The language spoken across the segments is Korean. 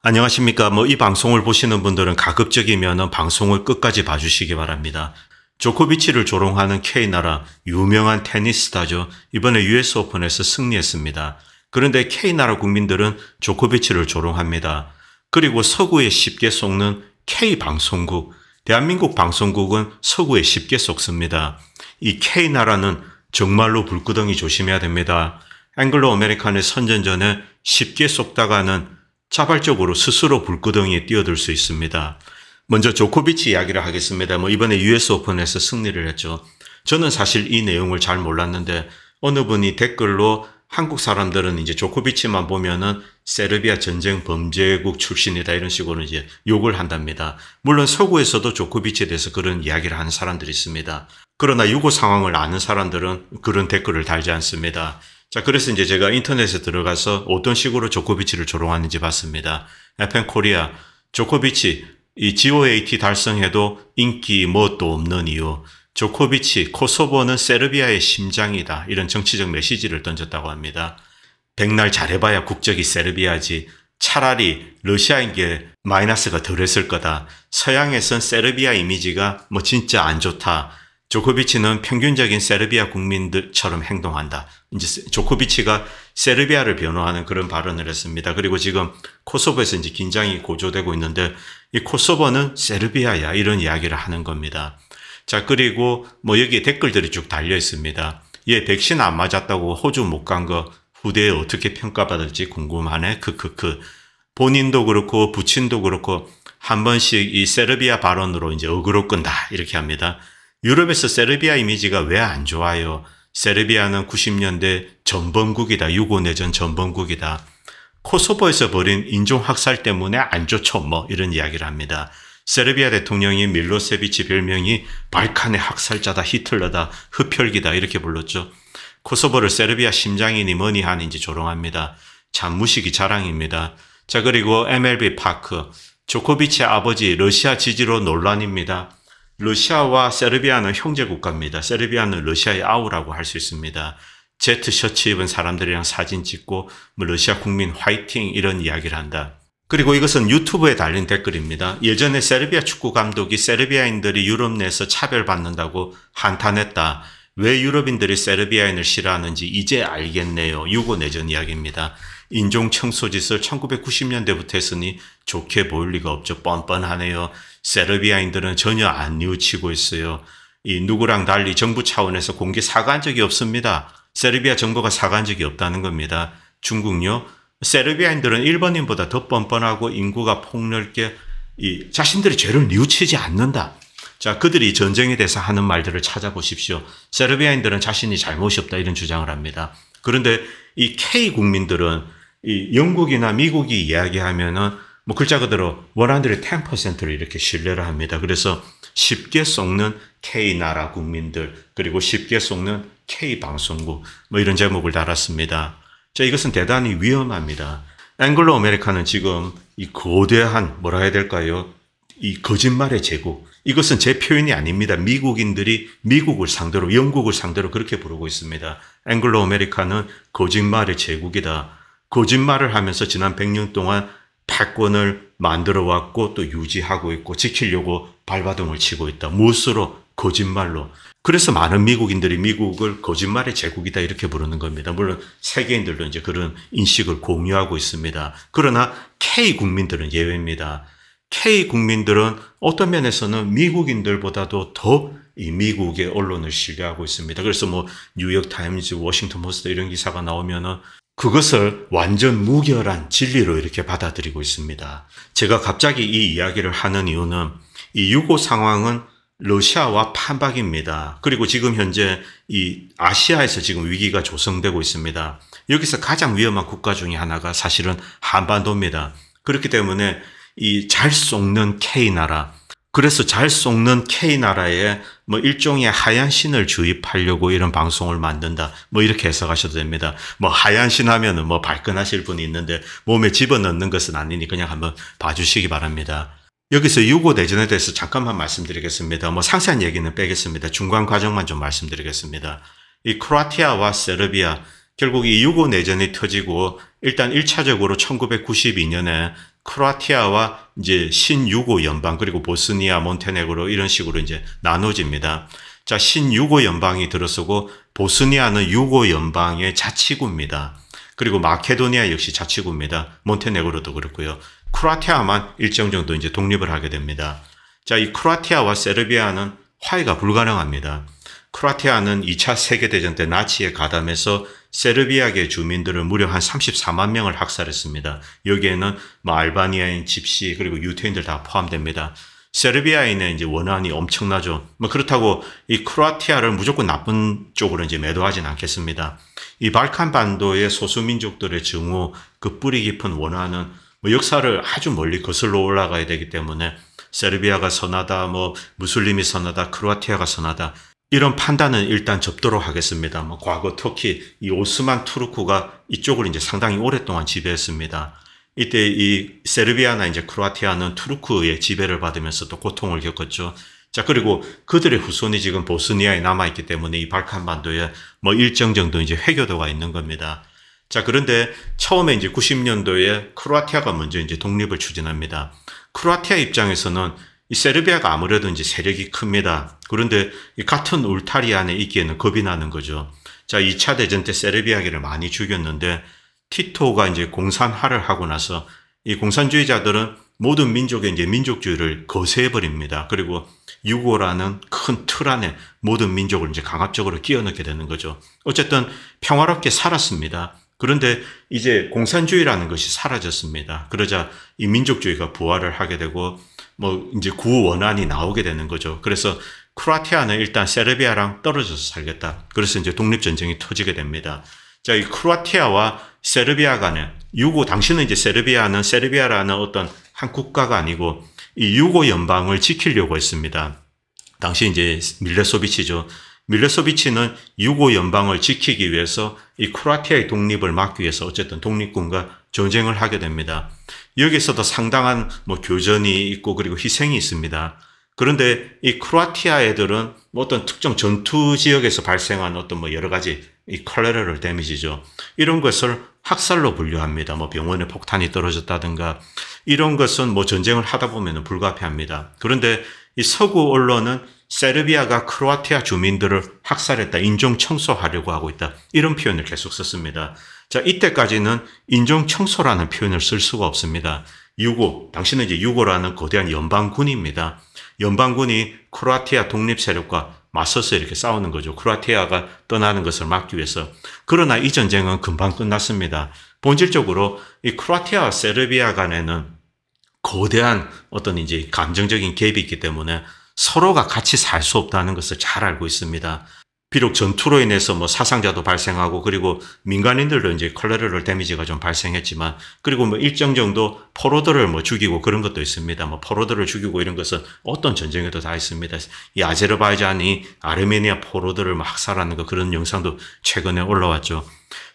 안녕하십니까. 이 방송을 보시는 분들은 가급적이면 방송을 끝까지 봐주시기 바랍니다. 조코비치를 조롱하는 K나라 유명한 테니스 스타죠. 이번에 US 오픈에서 승리했습니다. 그런데 K나라 국민들은 조코비치를 조롱합니다. 그리고 서구에 쉽게 속는 K방송국, 대한민국 방송국은 서구에 쉽게 속습니다. 이 K나라는 정말로 불구덩이 조심해야 됩니다. 앵글로 아메리칸의 선전전에 쉽게 속다가는 자발적으로 스스로 불구덩이에 뛰어들 수 있습니다. 먼저 조코비치 이야기를 하겠습니다. 이번에 US 오픈에서 승리를 했죠. 저는 사실 이 내용을 잘 몰랐는데 어느 분이 댓글로 한국 사람들은 이제 조코비치만 보면은 세르비아 전쟁 범죄국 출신이다 이런 식으로 이제 욕을 한답니다. 물론 서구에서도 조코비치에 대해서 그런 이야기를 하는 사람들이 있습니다. 그러나 유고 상황을 아는 사람들은 그런 댓글을 달지 않습니다. 자, 그래서 이제 제가 인터넷에 들어가서 어떤 식으로 조코비치를 조롱하는지 봤습니다. FM 코리아, 조코비치, 이 GOAT 달성해도 인기 뭣도 없는 이유. 조코비치, 코소보는 세르비아의 심장이다. 이런 정치적 메시지를 던졌다고 합니다. 백날 잘해봐야 국적이 세르비아지. 차라리 러시아인 게 마이너스가 덜했을 거다. 서양에선 세르비아 이미지가 진짜 안 좋다. 조코비치는 평균적인 세르비아 국민들처럼 행동한다. 이제 조코비치가 세르비아를 변호하는 그런 발언을 했습니다. 그리고 지금 코소보에서 이제 긴장이 고조되고 있는데 이 코소보는 세르비아야 이런 이야기를 하는 겁니다. 자, 그리고 여기에 댓글들이 쭉 달려 있습니다. 얘 백신 안 맞았다고 호주 못 간 거 후대에 어떻게 평가받을지 궁금하네. 크크크. 본인도 그렇고 부친도 그렇고 한 번씩 이 세르비아 발언으로 이제 어그로 끈다 이렇게 합니다. 유럽에서 세르비아 이미지가 왜 안 좋아요? 세르비아는 90년대 전범국이다. 유고내전 전범국이다. 코소보에서 벌인 인종학살 때문에 안 좋죠. 이런 이야기를 합니다. 세르비아 대통령이 밀로세비치 별명이 발칸의 학살자다, 히틀러다, 흡혈귀다 이렇게 불렀죠. 코소보를 세르비아 심장이니 뭐니 하니 이제 조롱합니다. 참 무식이 자랑입니다. 자, 그리고 MLB 파크, 조코비치의 아버지 러시아 지지로 논란입니다. 러시아와 세르비아는 형제 국가입니다. 세르비아는 러시아의 아우라고 할 수 있습니다. 제트 셔츠 입은 사람들이랑 사진 찍고 러시아 국민 화이팅 이런 이야기를 한다. 그리고 이것은 유튜브에 달린 댓글입니다. 예전에 세르비아 축구 감독이 세르비아인들이 유럽 내에서 차별받는다고 한탄했다. 왜 유럽인들이 세르비아인을 싫어하는지 이제 알겠네요. 유고내전 이야기입니다. 인종청소짓을 1990년대부터 했으니 좋게 보일 리가 없죠. 뻔뻔하네요. 세르비아인들은 전혀 안 뉘우치고 있어요. 이 누구랑 달리 정부 차원에서 공개 사과한 적이 없습니다. 세르비아 정부가 사과한 적이 없다는 겁니다. 중국요. 세르비아인들은 일본인보다 더 뻔뻔하고 인구가 폭넓게 자신들의 죄를 뉘우치지 않는다. 자, 그들이 전쟁에 대해서 하는 말들을 찾아보십시오. 세르비아인들은 자신이 잘못이 없다 이런 주장을 합니다. 그런데 이 K 국민들은 이 영국이나 미국이 이야기하면은 글자 그대로 110%를 이렇게 신뢰를 합니다. 그래서 쉽게 속는 K나라 국민들, 그리고 쉽게 속는 K방송국, 이런 제목을 달았습니다. 자, 이것은 대단히 위험합니다. 앵글로 아메리카는 지금 이 거대한, 뭐라 해야 될까요? 이 거짓말의 제국. 이것은 제 표현이 아닙니다. 미국인들이 미국을 상대로, 영국을 상대로 그렇게 부르고 있습니다. 앵글로 아메리카는 거짓말의 제국이다. 거짓말을 하면서 지난 100년 동안 패권을 만들어 왔고 또 유지하고 있고 지키려고 발버둥을 치고 있다. 무엇으로? 거짓말로. 그래서 많은 미국인들이 미국을 거짓말의 제국이다 이렇게 부르는 겁니다. 물론 세계인들도 이제 그런 인식을 공유하고 있습니다. 그러나 K 국민들은 예외입니다. K 국민들은 어떤 면에서는 미국인들보다도 더 이 미국의 언론을 신뢰하고 있습니다. 그래서 뉴욕 타임즈, 워싱턴 포스트 이런 기사가 나오면은 그것을 완전 무결한 진리로 이렇게 받아들이고 있습니다. 제가 갑자기 이 이야기를 하는 이유는 이 유고 상황은 러시아와 판박입니다. 그리고 지금 현재 이 아시아에서 지금 위기가 조성되고 있습니다. 여기서 가장 위험한 국가 중에 하나가 사실은 한반도입니다. 그렇기 때문에 이 잘 속는 K나라, 그래서 잘 속는 K나라에 일종의 하얀 신을 주입하려고 이런 방송을 만든다. 이렇게 해석하셔도 됩니다. 하얀 신 하면은 발끈하실 분이 있는데 몸에 집어넣는 것은 아니니 그냥 한번 봐주시기 바랍니다. 여기서 유고 내전에 대해서 잠깐만 말씀드리겠습니다. 상세한 얘기는 빼겠습니다. 중간 과정만 좀 말씀드리겠습니다. 이 크로아티아와 세르비아, 결국 이 유고 내전이 터지고 일단 1차적으로 1992년에 크로아티아와 이제 신유고 연방 그리고 보스니아, 몬테네그로 이런 식으로 이제 나눠집니다. 자, 신유고 연방이 들어서고 보스니아는 유고 연방의 자치구입니다. 그리고 마케도니아 역시 자치구입니다. 몬테네그로도 그렇고요. 크로아티아만 일정 정도 이제 독립을 하게 됩니다. 자, 이 크로아티아와 세르비아는 화해가 불가능합니다. 크로아티아는 2차 세계대전 때 나치에 가담해서 세르비아계 주민들을 무려 한 34만 명을 학살했습니다. 여기에는 뭐 알바니아인, 집시 그리고 유태인들 다 포함됩니다. 세르비아인의 이제 원한이 엄청나죠. 뭐 그렇다고 이 크로아티아를 무조건 나쁜 쪽으로 이제 매도하진 않겠습니다. 이 발칸 반도의 소수민족들의 증오, 그 뿌리 깊은 원한은 뭐 역사를 아주 멀리 거슬러 올라가야 되기 때문에 세르비아가 선하다, 뭐 무슬림이 선하다, 크로아티아가 선하다 이런 판단은 일단 접도록 하겠습니다. 뭐 과거 터키 이 오스만 투르크가 이쪽을 이제 상당히 오랫동안 지배했습니다. 이때 이 세르비아나 이제 크로아티아는 투르크의 지배를 받으면서 또 고통을 겪었죠. 자, 그리고 그들의 후손이 지금 보스니아에 남아있기 때문에 이 발칸 반도에 뭐 일정 정도 이제 회교도가 있는 겁니다. 자, 그런데 처음에 이제 90년도에 크로아티아가 먼저 이제 독립을 추진합니다. 크로아티아 입장에서는 이 세르비아가 아무래도 이제 세력이 큽니다. 그런데 이 같은 울타리 안에 있기에는 겁이 나는 거죠. 자, 2차 대전 때 세르비아계를 많이 죽였는데 티토가 이제 공산화를 하고 나서 이 공산주의자들은 모든 민족의 이제 민족주의를 거세해버립니다. 그리고 유고라는 큰 틀 안에 모든 민족을 이제 강압적으로 끼워 넣게 되는 거죠. 어쨌든 평화롭게 살았습니다. 그런데 이제 공산주의라는 것이 사라졌습니다. 그러자 이 민족주의가 부활을 하게 되고 뭐 이제 구원안이 나오게 되는 거죠. 그래서 크로아티아는 일단 세르비아랑 떨어져서 살겠다. 그래서 이제 독립전쟁이 터지게 됩니다. 자, 이 크로아티아와 세르비아 간에 유고, 당시는 이제 세르비아는 세르비아라는 어떤 한 국가가 아니고 이 유고 연방을 지키려고 했습니다. 당시 이제 밀레소비치죠. 밀레소비치는 유고 연방을 지키기 위해서 이 크로아티아의 독립을 막기 위해서 어쨌든 독립군과 전쟁을 하게 됩니다. 여기서도 상당한 뭐 교전이 있고 그리고 희생이 있습니다. 그런데 이 크로아티아 애들은 뭐 어떤 특정 전투 지역에서 발생한 어떤 뭐 여러 가지 이 콜레라를 데미지죠. 이런 것을 학살로 분류합니다. 뭐 병원에 폭탄이 떨어졌다든가 이런 것은 뭐 전쟁을 하다 보면 불가피합니다. 그런데 이 서구 언론은 세르비아가 크로아티아 주민들을 학살했다, 인종 청소하려고 하고 있다 이런 표현을 계속 썼습니다. 자, 이때까지는 인종 청소라는 표현을 쓸 수가 없습니다. 유고, 당시는 이제 유고라는 거대한 연방군입니다. 연방군이 크로아티아 독립 세력과 맞서서 이렇게 싸우는 거죠. 크로아티아가 떠나는 것을 막기 위해서. 그러나 이 전쟁은 금방 끝났습니다. 본질적으로 이 크로아티아와 세르비아 간에는 거대한 어떤 이제 감정적인 갭이 있기 때문에 서로가 같이 살 수 없다는 것을 잘 알고 있습니다. 비록 전투로 인해서 뭐 사상자도 발생하고 그리고 민간인들도 이제 콜레라를 데미지가 좀 발생했지만 그리고 뭐 일정 정도 포로들을 뭐 죽이고 그런 것도 있습니다. 뭐 포로들을 죽이고 이런 것은 어떤 전쟁에도 다 있습니다. 이 아제르바이잔이 아르메니아 포로들을 뭐 학살하는 거 그런 영상도 최근에 올라왔죠.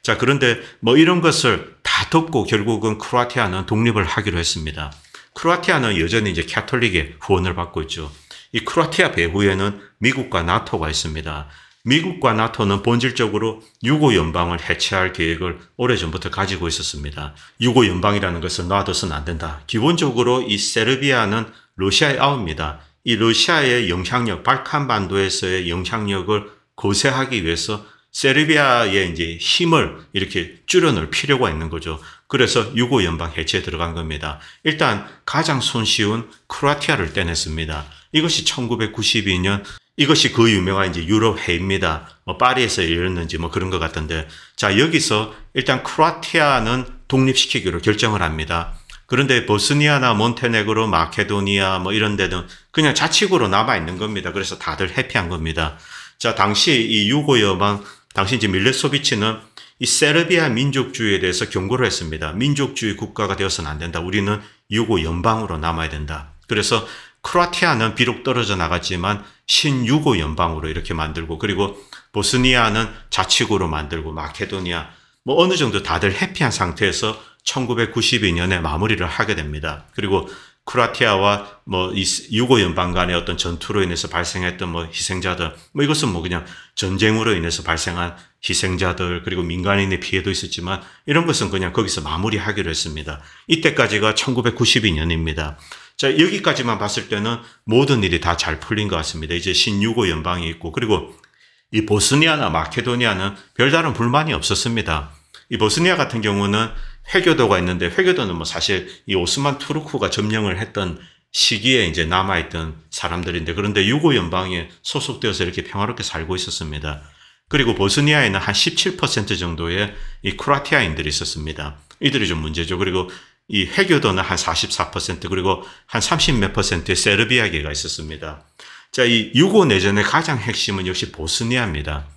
자, 그런데 뭐 이런 것을 다 덮고 결국은 크로아티아는 독립을 하기로 했습니다. 크로아티아는 여전히 이제 캐톨릭의 후원을 받고 있죠. 이 크로아티아 배후에는 미국과 나토가 있습니다. 미국과 나토는 본질적으로 유고 연방을 해체할 계획을 오래전부터 가지고 있었습니다. 유고 연방이라는 것을 놔둬서는 안 된다. 기본적으로 이 세르비아는 러시아의 아우입니다. 이 러시아의 영향력, 발칸 반도에서의 영향력을 거세하기 위해서 세르비아의 이제 힘을 이렇게 줄여놓을 필요가 있는 거죠. 그래서 유고 연방 해체에 들어간 겁니다. 일단 가장 손쉬운 크로아티아를 떼냈습니다. 이것이 1992년 이것이 그 유명한 이제 유럽 회의입니다. 뭐 파리에서 열렸는지 뭐 그런 것 같던데. 자, 여기서 일단 크로아티아는 독립시키기로 결정을 합니다. 그런데 보스니아나 몬테네그로, 마케도니아 뭐 이런 데는 그냥 자치구로 남아 있는 겁니다. 그래서 다들 해피한 겁니다. 자, 당시 이 유고 연방, 당시 이제 밀레소비치는 이 세르비아 민족주의에 대해서 경고를 했습니다. 민족주의 국가가 되어서는 안 된다. 우리는 유고 연방으로 남아야 된다. 그래서 크로아티아는 비록 떨어져 나갔지만 신유고 연방으로 이렇게 만들고 그리고 보스니아는 자치구로 만들고 마케도니아 뭐 어느 정도 다들 해피한 상태에서 1992년에 마무리를 하게 됩니다. 그리고 크로아티아와 이 유고 연방 간의 어떤 전투로 인해서 발생했던 희생자들, 이것은 그냥 전쟁으로 인해서 발생한 희생자들, 그리고 민간인의 피해도 있었지만 이런 것은 그냥 거기서 마무리하기로 했습니다. 이때까지가 1992년입니다. 자, 여기까지만 봤을 때는 모든 일이 다 잘 풀린 것 같습니다. 이제 신유고 연방이 있고, 그리고 이 보스니아나 마케도니아는 별다른 불만이 없었습니다. 이 보스니아 같은 경우는 회교도가 있는데, 회교도는 사실 이 오스만 투르크가 점령을 했던 시기에 이제 남아있던 사람들인데, 그런데 유고 연방에 소속되어서 이렇게 평화롭게 살고 있었습니다. 그리고 보스니아에는 한 17% 정도의 이 크로아티아인들이 있었습니다. 이들이 좀 문제죠. 그리고 이 회교도는 한 44%, 그리고 한 30몇 %의 세르비아계가 있었습니다. 자, 이 유고 내전의 가장 핵심은 역시 보스니아입니다.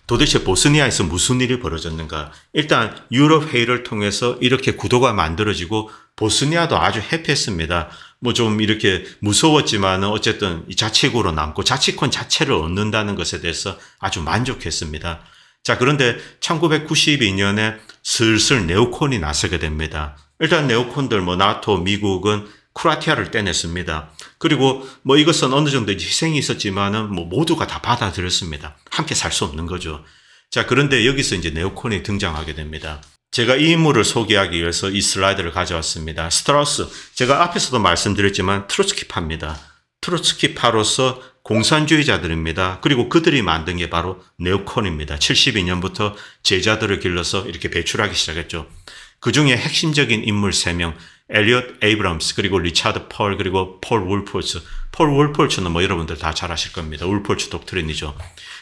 도대체 보스니아에서 무슨 일이 벌어졌는가? 일단 유럽 회의를 통해서 이렇게 구도가 만들어지고 보스니아도 아주 해피했습니다. 좀 이렇게 무서웠지만은 어쨌든 이 자치구로 남고 자치권 자체를 얻는다는 것에 대해서 아주 만족했습니다. 자, 그런데 1992년에 슬슬 네오콘이 나서게 됩니다. 일단 네오콘들 나토, 미국은 크로아티아를 떼냈습니다. 그리고 이것은 어느 정도 희생이 있었지만은 모두가 다 받아들였습니다. 함께 살 수 없는 거죠. 자, 그런데 여기서 이제 네오콘이 등장하게 됩니다. 제가 이 인물을 소개하기 위해서 이 슬라이드를 가져왔습니다. 스트라우스, 제가 앞에서도 말씀드렸지만 트로츠키파입니다. 트로츠키파로서 공산주의자들입니다. 그리고 그들이 만든 게 바로 네오콘입니다. 72년부터 제자들을 길러서 이렇게 배출하기 시작했죠. 그 중에 핵심적인 인물 3명, 엘리엇 에이브럼스, 그리고 리차드 펄, 그리고 폴 울폴츠. 폴 울폴츠는 여러분들 다 잘 아실 겁니다. 울폴츠 독트린이죠.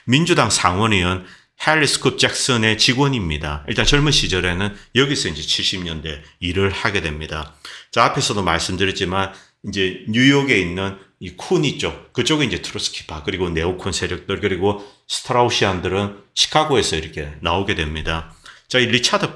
민주당 상원의원 헨리 스쿱 잭슨의 직원입니다. 일단 젊은 시절에는 여기서 이제 70년대 일을 하게 됩니다. 자, 앞에서도 말씀드렸지만 이제 뉴욕에 있는 이 쿠니 쪽, 그쪽에 이제 트로츠키파, 그리고 네오콘 세력들, 그리고 스트라우시안들은 시카고에서 이렇게 나오게 됩니다. 자, 이 리차드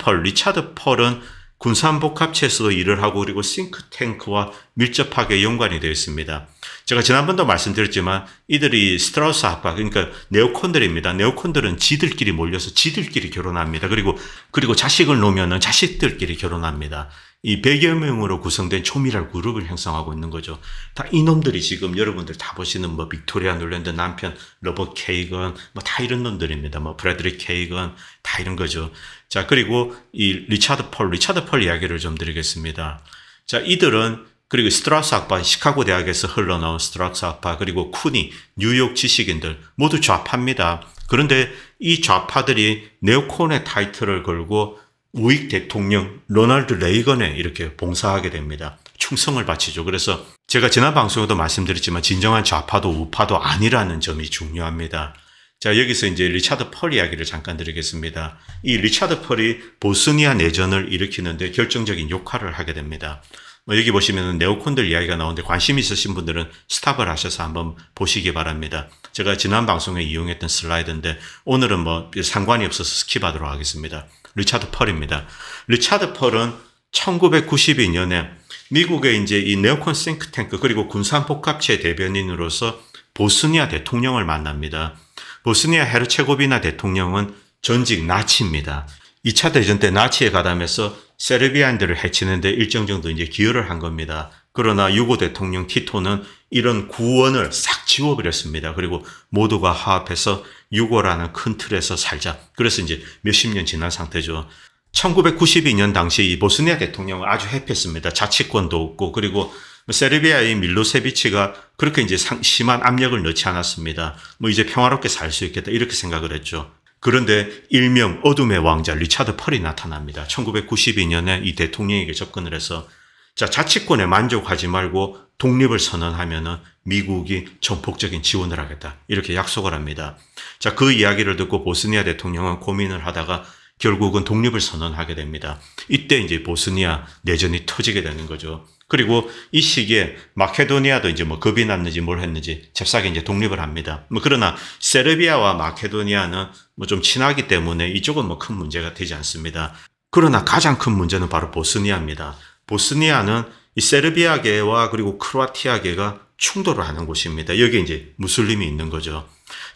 펄은 군산복합체에서도 일을 하고, 그리고 싱크탱크와 밀접하게 연관이 되어 있습니다. 제가 지난번도 말씀드렸지만 이들이 스트라우스 학파, 그러니까 네오콘들입니다. 네오콘들은 지들끼리 몰려서 지들끼리 결혼합니다. 그리고 자식을 놓으면은 자식들끼리 결혼합니다. 이 100여 명으로 구성된 초미랄 그룹을 형성하고 있는 거죠. 다 이놈들이 지금 여러분들 다 보시는 빅토리아 놀랜드 남편 로버트 케이건 다 이런 놈들입니다. 브래드리 케이건 다 이런 거죠. 자, 그리고 이 리차드 펄 이야기를 좀 드리겠습니다. 자, 이들은 그리고 스트라우스 학파, 시카고 대학에서 흘러나온 스트라우스 학파, 그리고 쿠니, 뉴욕 지식인들 모두 좌파입니다. 그런데 이 좌파들이 네오콘의 타이틀을 걸고 우익 대통령 로널드 레이건에 이렇게 봉사하게 됩니다. 충성을 바치죠. 그래서 제가 지난 방송에도 말씀드렸지만 진정한 좌파도 우파도 아니라는 점이 중요합니다. 자, 여기서 이제 리차드 펄 이야기를 잠깐 드리겠습니다. 이 리차드 펄이 보스니아 내전을 일으키는데 결정적인 역할을 하게 됩니다. 여기 보시면 네오콘들 이야기가 나오는데 관심 있으신 분들은 스탑을 하셔서 한번 보시기 바랍니다. 제가 지난 방송에 이용했던 슬라이드인데 오늘은 상관이 없어서 스킵하도록 하겠습니다. 리차드 펄입니다. 리차드 펄은 1992년에 미국의 이제 이 네오콘 싱크탱크 그리고 군산복합체 대변인으로서 보스니아 대통령을 만납니다. 보스니아 헤르체고비나 대통령은 전직 나치입니다. 2차 대전 때 나치에 가담해서 세르비아인들을 해치는데 일정 정도 이제 기여를 한 겁니다. 그러나 유고 대통령 티토는 이런 구원을 싹 지워버렸습니다. 그리고 모두가 화합해서 유고라는 큰 틀에서 살자. 그래서 이제 몇십 년 지난 상태죠. 1992년 당시 이 보스니아 대통령은 아주 해피했습니다. 자치권도 없고, 그리고 세르비아의 밀로세비치가 그렇게 이제 심한 압력을 넣지 않았습니다. 이제 평화롭게 살 수 있겠다 이렇게 생각을 했죠. 그런데 일명 어둠의 왕자 리차드 펄이 나타납니다. 1992년에 이 대통령에게 접근을 해서 자치권에 만족하지 말고 독립을 선언하면은 미국이 전폭적인 지원을 하겠다 이렇게 약속을 합니다. 자, 그 이야기를 듣고 보스니아 대통령은 고민을 하다가 결국은 독립을 선언하게 됩니다. 이때 이제 보스니아 내전이 터지게 되는 거죠. 그리고 이 시기에 마케도니아도 이제 겁이 났는지 뭘 했는지 잽싸게 이제 독립을 합니다. 그러나 세르비아와 마케도니아는 좀 친하기 때문에 이쪽은 큰 문제가 되지 않습니다. 그러나 가장 큰 문제는 바로 보스니아입니다. 보스니아는 이 세르비아계와 그리고 크로아티아계가 충돌을 하는 곳입니다. 여기에 이제 무슬림이 있는 거죠.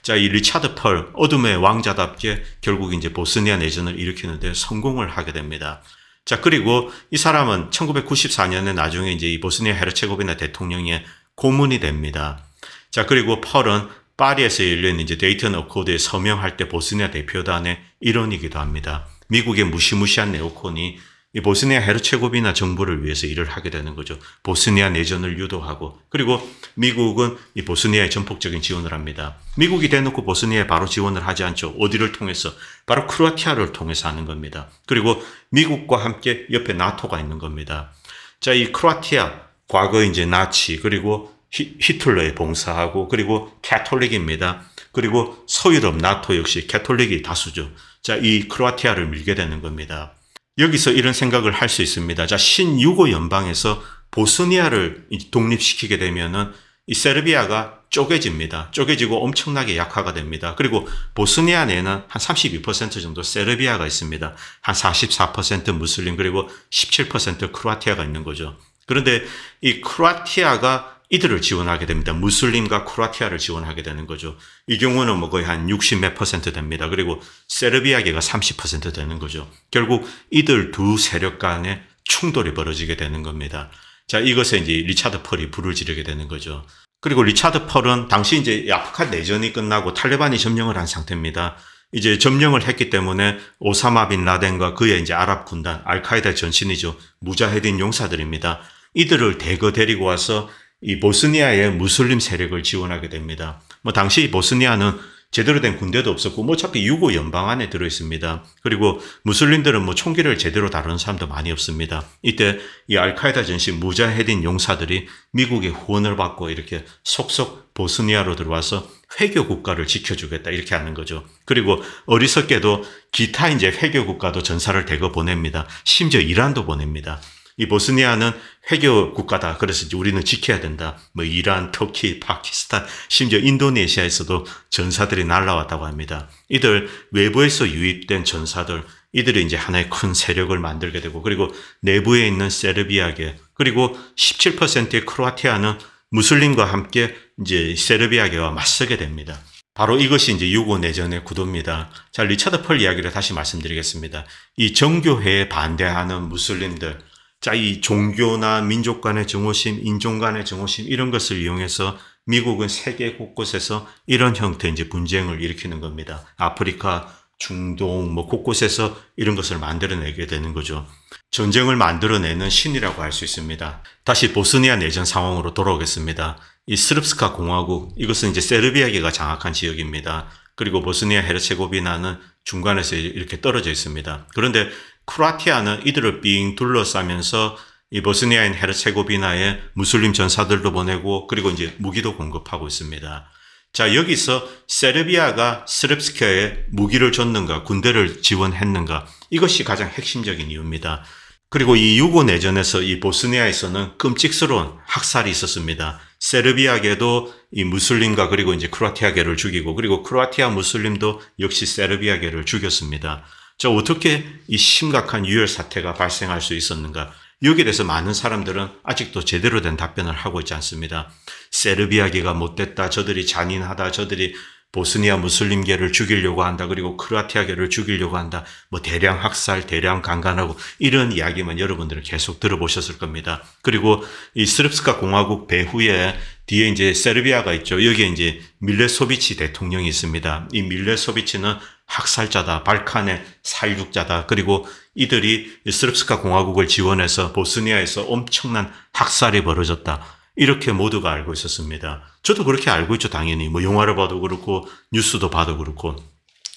자, 이 리차드 펄, 어둠의 왕자답게 결국 이제 보스니아 내전을 일으키는데 성공을 하게 됩니다. 자, 그리고 이 사람은 1994년에 나중에 이제 이 보스니아 헤르체고비나 대통령의 고문이 됩니다. 자, 그리고 펄은 파리에서 열린 이제 데이턴 어코드에 서명할 때 보스니아 대표단의 일원이기도 합니다. 미국의 무시무시한 네오콘이 이 보스니아 헤르체고비나 정부를 위해서 일을 하게 되는 거죠. 보스니아 내전을 유도하고, 그리고 미국은 이 보스니아에 전폭적인 지원을 합니다. 미국이 대놓고 보스니아에 바로 지원을 하지 않죠. 어디를 통해서? 바로 크로아티아를 통해서 하는 겁니다. 그리고 미국과 함께 옆에 나토가 있는 겁니다. 자, 이 크로아티아, 과거 이제 나치, 그리고 히틀러에 봉사하고, 그리고 캐톨릭입니다. 그리고 서유럽 나토 역시 캐톨릭이 다수죠. 자, 이 크로아티아를 밀게 되는 겁니다. 여기서 이런 생각을 할 수 있습니다. 자, 신유고 연방에서 보스니아를 독립시키게 되면은 이 세르비아가 쪼개집니다. 쪼개지고 엄청나게 약화가 됩니다. 그리고 보스니아 내에는 한 32% 정도 세르비아가 있습니다. 한 44% 무슬림, 그리고 17% 크로아티아가 있는 거죠. 그런데 이 크로아티아가 이들을 지원하게 됩니다. 무슬림과 크로아티아를 지원하게 되는 거죠. 이 경우는 뭐 거의 한 60 몇 % 됩니다. 그리고 세르비아계가 30% 되는 거죠. 결국 이들 두 세력 간의 충돌이 벌어지게 되는 겁니다. 자, 이것에 이제 리차드 펄이 불을 지르게 되는 거죠. 그리고 리차드 펄은 당시 이제 아프간 내전이 끝나고 탈레반이 점령을 한 상태입니다. 이제 점령을 했기 때문에 오사마 빈 라덴과 그의 이제 아랍 군단, 알카에다 전신이죠. 무자헤딘 용사들입니다. 이들을 대거 데리고 와서 이 보스니아의 무슬림 세력을 지원하게 됩니다. 뭐 당시 보스니아는 제대로 된 군대도 없었고 뭐 어차피 유고 연방 안에 들어 있습니다. 그리고 무슬림들은 뭐 총기를 제대로 다루는 사람도 많이 없습니다. 이때 이 알카에다 전신 무자헤딘 용사들이 미국의 후원을 받고 이렇게 속속 보스니아로 들어와서 회교 국가를 지켜주겠다 이렇게 하는 거죠. 그리고 어리석게도 기타 이제 회교 국가도 전사를 대거 보냅니다. 심지어 이란도 보냅니다. 이 보스니아는 회교 국가다. 그래서 이제 우리는 지켜야 된다. 뭐 이란, 터키, 파키스탄, 심지어 인도네시아에서도 전사들이 날라왔다고 합니다. 이들 외부에서 유입된 전사들, 이들이 이제 하나의 큰 세력을 만들게 되고, 그리고 내부에 있는 세르비아계, 그리고 17%의 크로아티아는 무슬림과 함께 이제 세르비아계와 맞서게 됩니다. 바로 이것이 이제 유고 내전의 구도입니다. 자, 리차드 펄 이야기를 다시 말씀드리겠습니다. 이 정교회에 반대하는 무슬림들, 자, 이 종교나 민족 간의 정오심, 인종 간의 정오심 이런 것을 이용해서 미국은 세계 곳곳에서 이런 형태의 이제 분쟁을 일으키는 겁니다. 아프리카, 중동 뭐 곳곳에서 이런 것을 만들어내게 되는 거죠. 전쟁을 만들어내는 신이라고 할 수 있습니다. 다시 보스니아 내전 상황으로 돌아오겠습니다. 이 스릅스카 공화국, 이것은 이제 세르비아계가 장악한 지역입니다. 그리고 보스니아 헤르체고비나는 중간에서 이렇게 떨어져 있습니다. 그런데 크로아티아는 이들을 삥 둘러싸면서 이 보스니아인 헤르체고비나에 무슬림 전사들도 보내고, 그리고 이제 무기도 공급하고 있습니다. 자, 여기서 세르비아가 스릅스카에 무기를 줬는가, 군대를 지원했는가, 이것이 가장 핵심적인 이유입니다. 그리고 이 유고 내전에서 이 보스니아에서는 끔찍스러운 학살이 있었습니다. 세르비아계도 이 무슬림과 그리고 이제 크로아티아계를 죽이고, 그리고 크로아티아 무슬림도 역시 세르비아계를 죽였습니다. 자, 어떻게 이 심각한 유혈 사태가 발생할 수 있었는가? 여기에 대해서 많은 사람들은 아직도 제대로 된 답변을 하고 있지 않습니다. 세르비아계가 못됐다, 저들이 잔인하다, 저들이 보스니아 무슬림계를 죽이려고 한다, 그리고 크로아티아계를 죽이려고 한다, 뭐 대량 학살, 대량 강간하고 이런 이야기만 여러분들은 계속 들어보셨을 겁니다. 그리고 이 스릅스카 공화국 배후에 뒤에 이제 세르비아가 있죠. 여기에 이제 밀레소비치 대통령이 있습니다. 이 밀레소비치는 학살자다, 발칸의 살육자다. 그리고 이들이 스릅스카 공화국을 지원해서 보스니아에서 엄청난 학살이 벌어졌다. 이렇게 모두가 알고 있었습니다. 저도 그렇게 알고 있죠, 당연히. 뭐 영화를 봐도 그렇고 뉴스도 봐도 그렇고,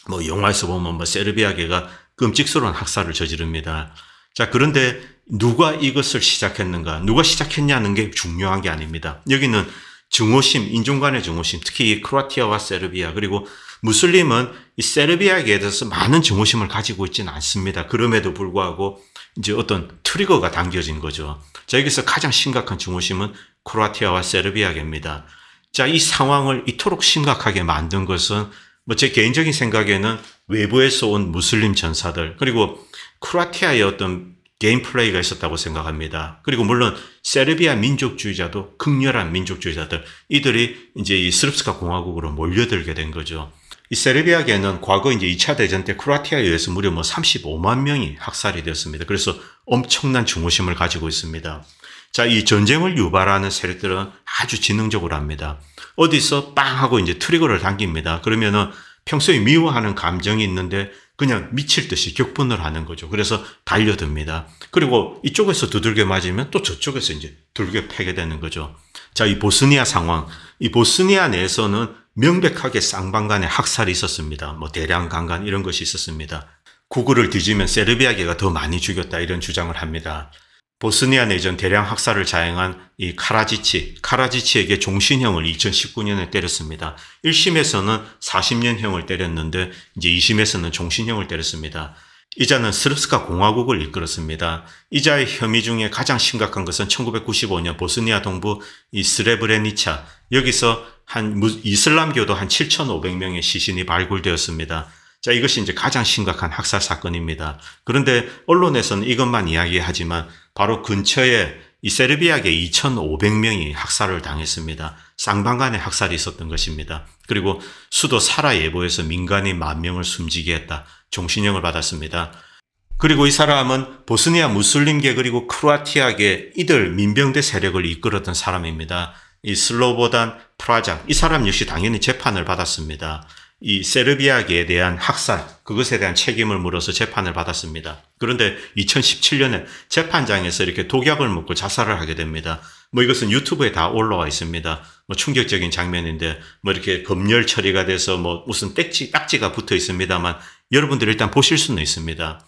뭐 영화에서 보면 뭐 세르비아계가 끔찍스러운 학살을 저지릅니다. 자, 그런데 누가 이것을 시작했는가? 누가 시작했냐는 게 중요한 게 아닙니다. 여기는 증오심, 인종 간의 증오심, 특히 크로아티아와 세르비아, 그리고 무슬림은 이 세르비아계에 대해서 많은 증오심을 가지고 있지는 않습니다. 그럼에도 불구하고 이제 어떤 트리거가 당겨진 거죠. 자, 여기서 가장 심각한 증오심은 크로아티아와 세르비아계입니다. 자, 이 상황을 이토록 심각하게 만든 것은 뭐 제 개인적인 생각에는 외부에서 온 무슬림 전사들, 그리고 크로아티아의 어떤 게임 플레이가 있었다고 생각합니다. 그리고 물론 세르비아 민족주의자도 극렬한 민족주의자들, 이들이 이제 이 스릅스카 공화국으로 몰려들게 된 거죠. 이 세르비아계는 과거 이제 2차 대전 때 크로아티아에 의해서 무려 35만 명이 학살이 되었습니다. 그래서 엄청난 중후심을 가지고 있습니다. 자, 이 전쟁을 유발하는 세력들은 아주 지능적으로 합니다. 어디서 빵 하고 이제 트리거를 당깁니다. 그러면은 평소에 미워하는 감정이 있는데 그냥 미칠 듯이 격분을 하는 거죠. 그래서 달려듭니다. 그리고 이쪽에서 두들겨 맞으면 또 저쪽에서 이제 두들겨 패게 되는 거죠. 자, 이 보스니아 상황. 이 보스니아 내에서는 명백하게 쌍방간의 학살이 있었습니다. 대량 강간 이런 것이 있었습니다. 구글을 뒤지면 세르비아계가 더 많이 죽였다 이런 주장을 합니다. 보스니아 내전 대량 학살을 자행한 이 카라지치에게 종신형을 2019년에 때렸습니다. 1심에서는 40년형을 때렸는데 이제 2심에서는 종신형을 때렸습니다. 이자는 스릅스카 공화국을 이끌었습니다. 이자의 혐의 중에 가장 심각한 것은 1995년 보스니아 동부 이 스레브레니차, 여기서 이슬람교도 한 7,500명의 시신이 발굴되었습니다. 자, 이것이 이제 가장 심각한 학살 사건입니다. 그런데 언론에서는 이것만 이야기하지만 바로 근처에 이 세르비아계 2,500명이 학살을 당했습니다. 쌍방간의 학살이 있었던 것입니다. 그리고 수도 사라예보에서 민간인 10,000명을 숨지게 했다. 종신형을 받았습니다. 그리고 이 사람은 보스니아 무슬림계 그리고 크로아티아계 이들 민병대 세력을 이끌었던 사람입니다. 이 슬로보단 프라작, 이 사람 역시 당연히 재판을 받았습니다. 이 세르비아계에 대한 학살, 그것에 대한 책임을 물어서 재판을 받았습니다. 그런데 2017년에 재판장에서 이렇게 독약을 먹고 자살을 하게 됩니다. 이것은 유튜브에 다 올라와 있습니다. 충격적인 장면인데, 이렇게 검열 처리가 돼서 무슨 딱지가 붙어 있습니다만, 여러분들 일단 보실 수는 있습니다.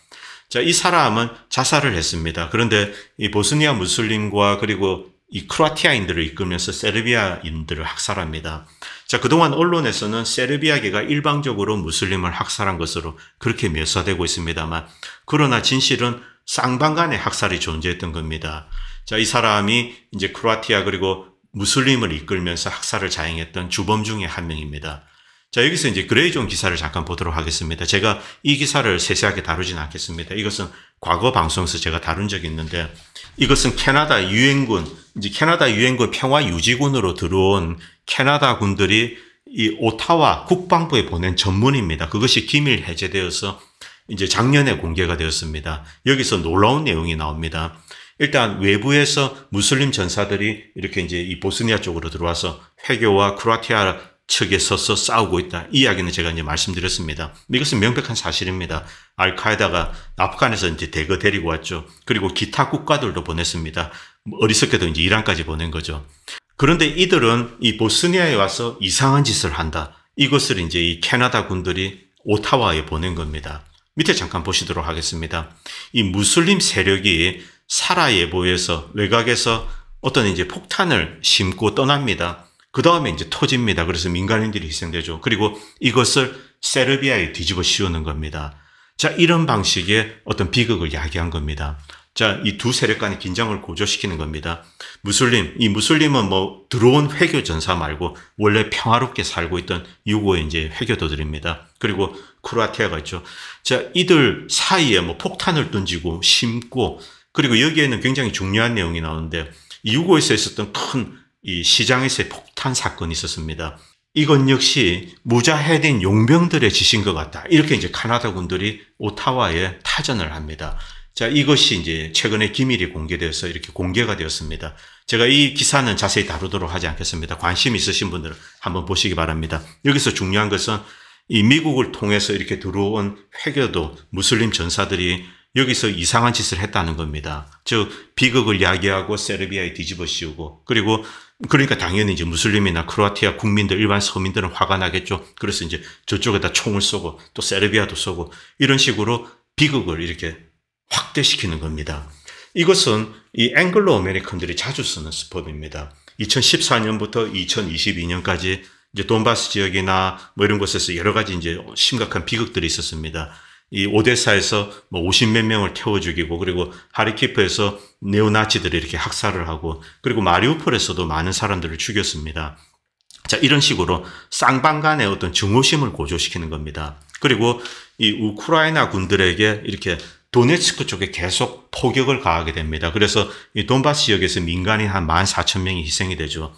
자, 이 사람은 자살을 했습니다. 그런데 이 보스니아 무슬림과 그리고 이 크로아티아인들을 이끌면서 세르비아인들을 학살합니다. 자, 그동안 언론에서는 세르비아계가 일방적으로 무슬림을 학살한 것으로 그렇게 묘사되고 있습니다만, 그러나 진실은 쌍방간의 학살이 존재했던 겁니다. 자, 이 사람이 이제 크로아티아 그리고 무슬림을 이끌면서 학살을 자행했던 주범 중에 한 명입니다. 자, 여기서 이제 그레이존 기사를 잠깐 보도록 하겠습니다. 제가 이 기사를 세세하게 다루지는 않겠습니다. 이것은 과거 방송에서 제가 다룬 적이 있는데, 이것은 캐나다 유엔군 평화유지군으로 들어온 캐나다 군들이 이 오타와 국방부에 보낸 전문입니다. 그것이 기밀 해제되어서 이제 작년에 공개가 되었습니다. 여기서 놀라운 내용이 나옵니다. 일단 외부에서 무슬림 전사들이 이렇게 이제 이 보스니아 쪽으로 들어와서 회교와 크로아티아 측에 서서 싸우고 있다. 이 이야기는 제가 이제 말씀드렸습니다. 이것은 명백한 사실입니다. 알카에다가 아프간에서 이제 대거 데리고 왔죠. 그리고 기타 국가들도 보냈습니다. 어리석게도 이제 이란까지 보낸 거죠. 그런데 이들은 이 보스니아에 와서 이상한 짓을 한다. 이것을 이제 이 캐나다 군들이 오타와에 보낸 겁니다. 밑에 잠깐 보시도록 하겠습니다. 이 무슬림 세력이 사라예보에서 외곽에서 어떤 이제 폭탄을 심고 떠납니다. 그 다음에 이제 터집니다. 그래서 민간인들이 희생되죠. 그리고 이것을 세르비아에 뒤집어 씌우는 겁니다. 자, 이런 방식의 어떤 비극을 야기한 겁니다. 자, 이 두 세력 간의 긴장을 고조시키는 겁니다. 이 무슬림은 들어온 회교 전사 말고 원래 평화롭게 살고 있던 유고의 이제 회교도들입니다. 그리고 크로아티아가 있죠. 자, 이들 사이에 폭탄을 던지고 심고, 그리고 여기에는 굉장히 중요한 내용이 나오는데, 유고에서 있었던 큰 이 시장에서의 폭탄 사건이 있었습니다. 이건 역시 무자헤딘 용병들의 짓인 것 같다. 이렇게 이제 카나다 군들이 오타와에 타전을 합니다. 자, 이것이 이제 최근에 기밀이 공개되어서 이렇게 공개가 되었습니다. 제가 이 기사는 자세히 다루도록 하지 않겠습니다. 관심 있으신 분들은 한번 보시기 바랍니다. 여기서 중요한 것은 이 미국을 통해서 이렇게 들어온 회교도 무슬림 전사들이 여기서 이상한 짓을 했다는 겁니다. 즉, 비극을 야기하고 세르비아에 뒤집어 씌우고, 그러니까 당연히 이제 무슬림이나 크로아티아 국민들, 일반 서민들은 화가 나겠죠. 그래서 이제 저쪽에다 총을 쏘고, 또 세르비아도 쏘고, 이런 식으로 비극을 이렇게 확대시키는 겁니다. 이것은 이 앵글로 아메리칸들이 자주 쓰는 수법입니다. 2014년부터 2022년까지 이제 돈바스 지역이나 이런 곳에서 여러 가지 이제 심각한 비극들이 있었습니다. 이 오데사에서 50몇 명을 태워 죽이고, 그리고 하리키프에서 네오나치들이 이렇게 학살을 하고, 그리고 마리우폴에서도 많은 사람들을 죽였습니다. 자, 이런 식으로 쌍방간의 어떤 증오심을 고조시키는 겁니다. 그리고 이 우크라이나 군들에게 이렇게 도네츠크 쪽에 계속 포격을 가하게 됩니다. 그래서 이 돈바스 지역에서 민간인 한 14,000명이 희생이 되죠.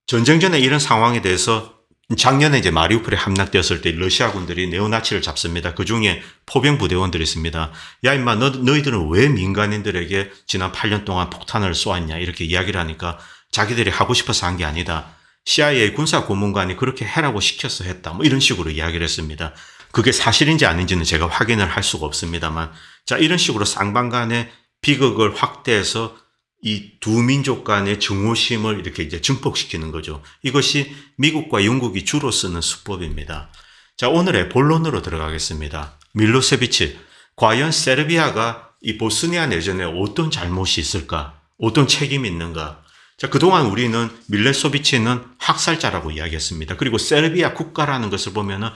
전쟁 전에 이런 상황에 대해서 작년에 이제 마리우폴에 함락되었을 때 러시아군들이 네오나치를 잡습니다. 그 중에 포병 부대원들이 있습니다. 야 임마 너희들은 왜 민간인들에게 지난 8년 동안 폭탄을 쏘았냐 이렇게 이야기를 하니까 자기들이 하고 싶어서 한 게 아니다. CIA 군사 고문관이 그렇게 해라고 시켜서 했다. 뭐 이런 식으로 이야기를 했습니다. 그게 사실인지 아닌지는 제가 확인을 할 수가 없습니다만 자 이런 식으로 쌍방 간의 비극을 확대해서 이 두 민족 간의 증오심을 이렇게 이제 증폭시키는 거죠. 이것이 미국과 영국이 주로 쓰는 수법입니다. 자, 오늘의 본론으로 들어가겠습니다. 밀로세비치, 과연 세르비아가 이 보스니아 내전에 어떤 잘못이 있을까? 어떤 책임이 있는가? 자, 그동안 우리는 밀로세비치는 학살자라고 이야기했습니다. 그리고 세르비아 국가라는 것을 보면은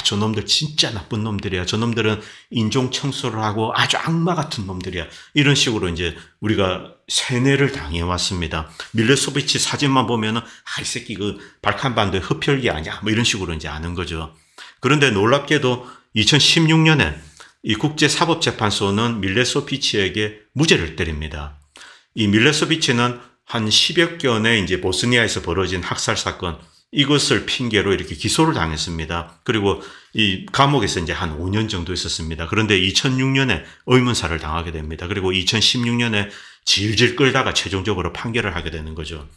저놈들 진짜 나쁜 놈들이야. 저놈들은 인종 청소를 하고 아주 악마 같은 놈들이야. 이런 식으로 이제 우리가 세뇌를 당해왔습니다. 밀로세비치 사진만 보면은 이 새끼 그 발칸반도의 흡혈귀 아니야. 뭐 이런 식으로 이제 아는 거죠. 그런데 놀랍게도 2016년에 이 국제사법재판소는 밀로세비치에게 무죄를 때립니다. 이 밀로세비치는 한 10여 건의 이제 보스니아에서 벌어진 학살 사건, 이것을 핑계로 이렇게 기소를 당했습니다. 그리고 이 감옥에서 이제 한 5년 정도 있었습니다. 그런데 2006년에 의문사를 당하게 됩니다. 그리고 2016년에 질질 끌다가 최종적으로 판결을 하게 되는 거죠.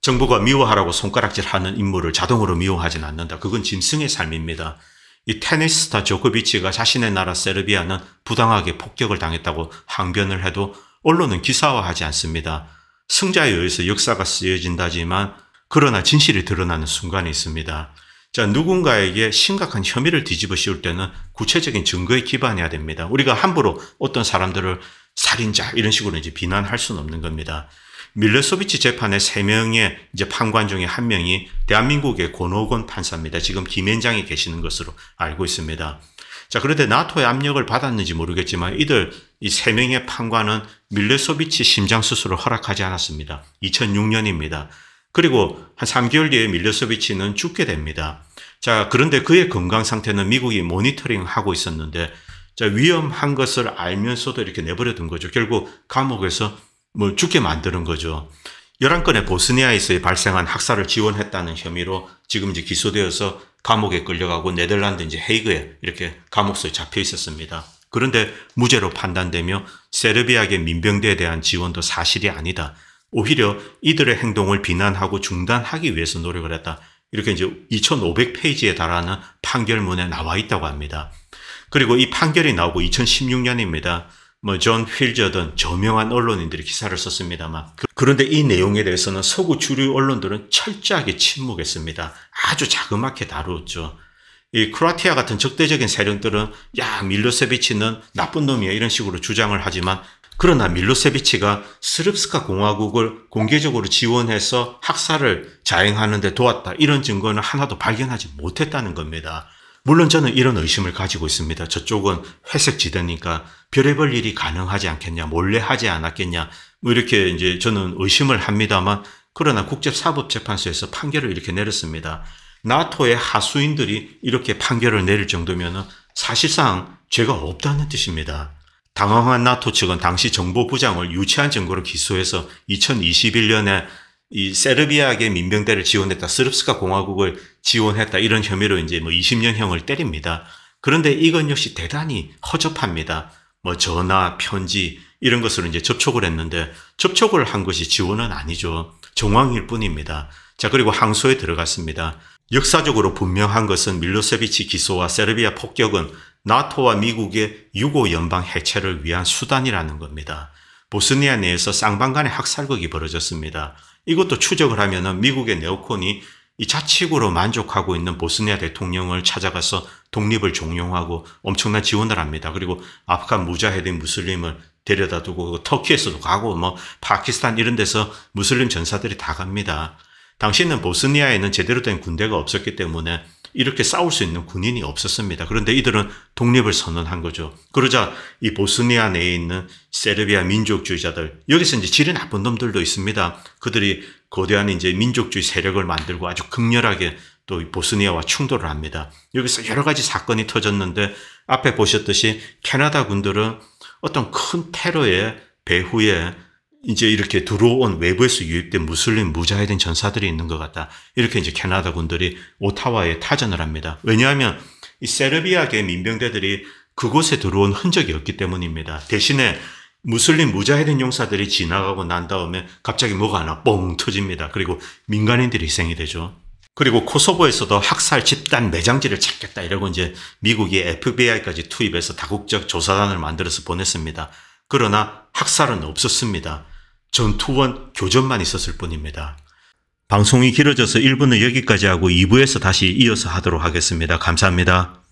정부가 미워하라고 손가락질하는 인물을 자동으로 미워하진 않는다. 그건 짐승의 삶입니다. 이 테니스 스타 조코비치가 자신의 나라 세르비아는 부당하게 폭격을 당했다고 항변을 해도 언론은 기사화하지 않습니다. 승자에 의해서 역사가 쓰여진다지만 그러나 진실이 드러나는 순간이 있습니다. 자, 누군가에게 심각한 혐의를 뒤집어 씌울 때는 구체적인 증거에 기반해야 됩니다. 우리가 함부로 어떤 사람들을 살인자 이런 식으로 이제 비난할 수는 없는 겁니다. 밀로세비치 재판의 3명의 이제 판관 중에 1명이 대한민국의 권오건 판사입니다. 지금 김앤장에 계시는 것으로 알고 있습니다. 자, 그런데 나토의 압력을 받았는지 모르겠지만 이들 이 3명의 판관은 밀로세비치 심장 수술을 허락하지 않았습니다. 2006년입니다. 그리고 한 3개월 뒤에 밀로세비치는 죽게 됩니다. 자, 그런데 그의 건강 상태는 미국이 모니터링하고 있었는데 자, 위험한 것을 알면서도 이렇게 내버려둔 거죠. 결국 감옥에서 뭐 죽게 만드는 거죠. 11건의 보스니아에서 발생한 학살을 지원했다는 혐의로 지금 이제 기소되어서 감옥에 끌려가고 네덜란드 이제 헤이그에 이렇게 감옥소에 잡혀 있었습니다. 그런데 무죄로 판단되며 세르비아의 민병대에 대한 지원도 사실이 아니다. 오히려 이들의 행동을 비난하고 중단하기 위해서 노력을 했다. 이렇게 이제 2,500페이지에 달하는 판결문에 나와 있다고 합니다. 그리고 이 판결이 나오고 2016년입니다. 존 휠저 등 저명한 언론인들이 기사를 썼습니다만 그런데 이 내용에 대해서는 서구 주류 언론들은 철저하게 침묵했습니다. 아주 자그맣게 다루었죠. 이 크로아티아 같은 적대적인 세력들은 야 밀로세비치는 나쁜 놈이야 이런 식으로 주장을 하지만 그러나 밀로세비치가 스릅스카 공화국을 공개적으로 지원해서 학살을 자행하는 데 도왔다 이런 증거는 하나도 발견하지 못했다는 겁니다. 물론 저는 이런 의심을 가지고 있습니다. 저쪽은 회색 지대니까 별의별 일이 가능하지 않겠냐, 몰래 하지 않았겠냐, 뭐 이렇게 이제 저는 의심을 합니다만, 그러나 국제사법재판소에서 판결을 이렇게 내렸습니다. 나토의 하수인들이 이렇게 판결을 내릴 정도면은 사실상 죄가 없다는 뜻입니다. 당황한 나토 측은 당시 정보부장을 유치한 증거로 기소해서 2021년에 이 세르비아의 민병대를 지원했다, 스릅스카 공화국을 지원했다 이런 혐의로 이제 20년형을 때립니다. 그런데 이건 역시 대단히 허접합니다. 전화, 편지 이런 것으로 이제 접촉을 했는데 접촉을 한 것이 지원은 아니죠. 정황일 뿐입니다. 자, 그리고 항소에 들어갔습니다. 역사적으로 분명한 것은 밀로세비치 기소와 세르비아 폭격은 나토와 미국의 유고 연방 해체를 위한 수단이라는 겁니다. 보스니아 내에서 쌍방 간의 학살극이 벌어졌습니다. 이것도 추적을 하면은 미국의 네오콘이 이 자치구로 만족하고 있는 보스니아 대통령을 찾아가서 독립을 종용하고 엄청난 지원을 합니다. 그리고 아프간 무자헤딘 무슬림을 데려다 두고 터키에서도 가고 파키스탄 이런 데서 무슬림 전사들이 다 갑니다. 당시에는 보스니아에는 제대로 된 군대가 없었기 때문에 이렇게 싸울 수 있는 군인이 없었습니다. 그런데 이들은 독립을 선언한 거죠. 그러자 이 보스니아 내에 있는 세르비아 민족주의자들, 여기서 이제 질이 나쁜 놈들도 있습니다. 그들이 거대한 이제 민족주의 세력을 만들고 아주 극렬하게 또 보스니아와 충돌을 합니다. 여기서 여러 가지 사건이 터졌는데 앞에 보셨듯이 캐나다 군들은 어떤 큰 테러의 배후에 이제 이렇게 들어온 외부에서 유입된 무슬림 무자헤딘 전사들이 있는 것 같다. 이렇게 이제 캐나다 군들이 오타와에 타전을 합니다. 왜냐하면 이 세르비아계 민병대들이 그곳에 들어온 흔적이 없기 때문입니다. 대신에 무슬림 무자헤딘 용사들이 지나가고 난 다음에 갑자기 뭐가 하나 뻥 터집니다. 그리고 민간인들이 희생이 되죠. 그리고 코소보에서도 학살 집단 매장지를 찾겠다 이러고 이제 미국이 FBI까지 투입해서 다국적 조사단을 만들어서 보냈습니다. 그러나 학살은 없었습니다. 전투원 교전만 있었을 뿐입니다. 방송이 길어져서 1부는 여기까지 하고 2부에서 다시 이어서 하도록 하겠습니다. 감사합니다.